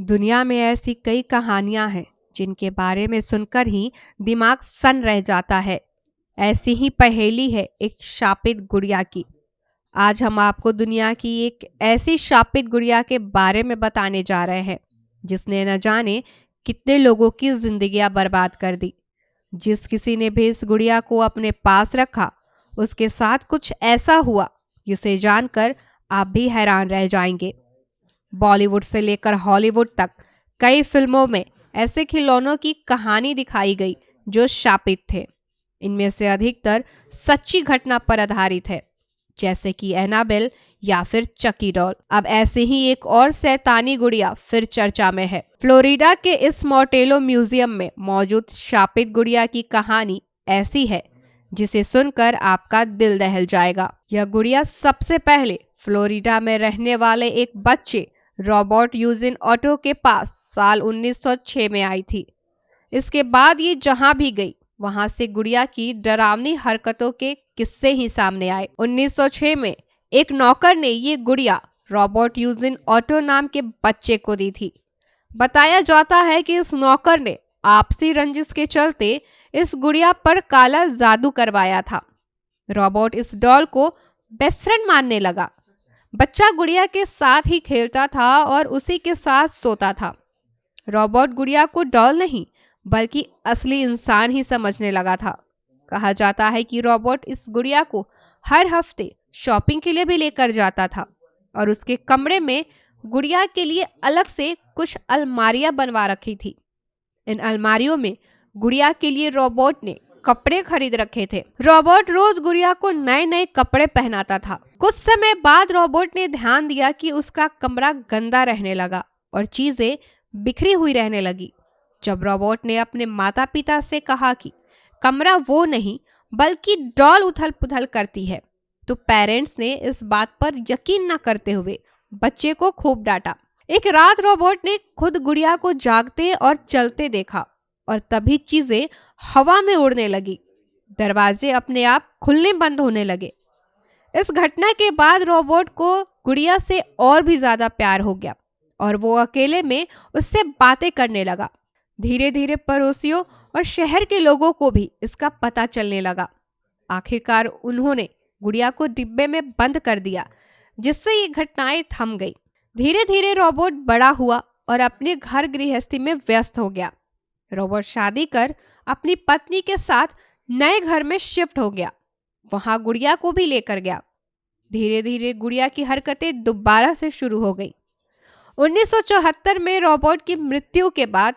दुनिया में ऐसी कई कहानियां हैं जिनके बारे में सुनकर ही दिमाग सन्न रह जाता है। ऐसी ही पहेली है एक शापित गुड़िया की। आज हम आपको दुनिया की एक ऐसी शापित गुड़िया के बारे में बताने जा रहे हैं जिसने न जाने कितने लोगों की जिंदगियां बर्बाद कर दी। जिस किसी ने भी इस गुड़िया को अपने पास रखा उसके साथ कुछ ऐसा हुआ जिसे जानकर आप भी हैरान रह जाएंगे। बॉलीवुड से लेकर हॉलीवुड तक कई फिल्मों में ऐसे खिलौनों की कहानी दिखाई गई जो शापित थे। इनमें से अधिकतर सच्ची घटना पर आधारित है, जैसे कि एनाबेल या फिर चकी डॉल। अब ऐसे ही एक और शैतानी गुड़िया फिर चर्चा में है। फ्लोरिडा के इस मोटेलो म्यूजियम में मौजूद शापित गुड़िया की कहानी ऐसी है जिसे सुनकर आपका दिल दहल जाएगा। यह गुड़िया सबसे पहले फ्लोरिडा में रहने वाले एक बच्चे रॉबर्ट यूजिन ऑटो के पास साल 1906 में आई थी। इसके बाद ये जहां भी गई वहां से गुड़िया की डरावनी हरकतों के किस्से ही सामने आए। 1906 में एक नौकर ने ये गुड़िया रॉबर्ट यूजिन ऑटो नाम के बच्चे को दी थी। बताया जाता है कि इस नौकर ने आपसी रंजिश के चलते इस गुड़िया पर काला जादू करवाया था। रॉबर्ट इस डॉल को बेस्ट फ्रेंड मानने लगा। बच्चा गुड़िया के साथ ही खेलता था और उसी के साथ सोता था। रॉबर्ट गुड़िया को डॉल नहीं बल्कि असली इंसान ही समझने लगा था। कहा जाता है कि रॉबर्ट इस गुड़िया को हर हफ्ते शॉपिंग के लिए भी लेकर जाता था और उसके कमरे में गुड़िया के लिए अलग से कुछ अलमारियां बनवा रखी थी। इन अलमारियों में गुड़िया के लिए रॉबर्ट ने कपड़े खरीद रखे थे। रॉबर्ट रोज गुड़िया को नए नए कपड़े पहनाता था। कुछ समय बाद रॉबर्ट ने ध्यान दिया कि उसका कमरा गंदा रहने लगा और चीजें बिखरी हुई रहने लगी। जब रॉबर्ट ने अपने माता पिता से कहा कि कमरा वो नहीं बल्कि डॉल उथल पुथल करती है, तो पेरेंट्स ने इस बात पर यकीन न करते हुए बच्चे को खूब डांटा। एक रात रॉबर्ट ने खुद गुड़िया को जागते और चलते देखा और तभी चीजें हवा में उड़ने लगी। दरवाजे अपने आप खुलने बंद होने लगे। इस घटना के बाद रॉबर्ट को गुड़िया से और भी ज्यादा प्यार हो गया और वो अकेले में उससे बातें करने लगा। धीरे धीरे पड़ोसियों और शहर के लोगों को भी इसका पता चलने लगा। आखिरकार उन्होंने गुड़िया को डिब्बे में बंद कर दिया, जिससे ये घटनाएं थम गई। धीरे धीरे रॉबर्ट बड़ा हुआ और अपने घर गृहस्थी में व्यस्त हो गया। रॉबर्ट शादी कर अपनी पत्नी के साथ नए घर में शिफ्ट हो गया। वहां गुड़िया को भी लेकर गया। धीरे धीरे गुड़िया की हरकतें दोबारा से शुरू हो गई। 1974 में रॉबर्ट की मृत्यु के बाद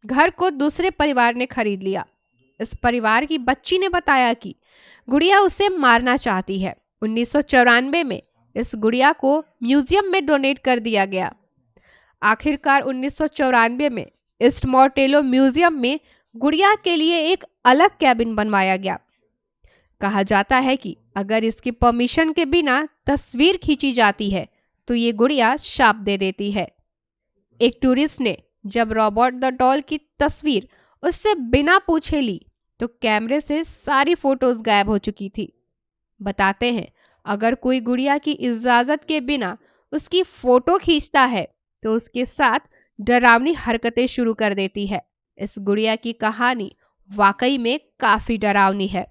घर को दूसरे परिवार ने खरीद लिया। इस परिवार की बच्ची ने बताया कि गुड़िया उसे मारना चाहती है। 1994 में इस गुड़िया को म्यूजियम में डोनेट कर दिया गया। आखिरकार 1994 में ईस्ट मोटेलो म्यूजियम में गुड़िया के लिए एक अलग कैबिन बनवाया गया। कहा जाता है कि अगर इसकी परमिशन के बिना तस्वीर खींची जाती है तो ये गुड़िया शाप दे देती है। एक टूरिस्ट ने जब रॉबर्ट द डॉल की तस्वीर उससे बिना पूछे ली तो कैमरे से सारी फोटोज गायब हो चुकी थी। बताते हैं अगर कोई गुड़िया की इजाजत के बिना उसकी फोटो खींचता है तो उसके साथ डरावनी हरकतें शुरू कर देती है। इस गुड़िया की कहानी वाकई में काफी डरावनी है।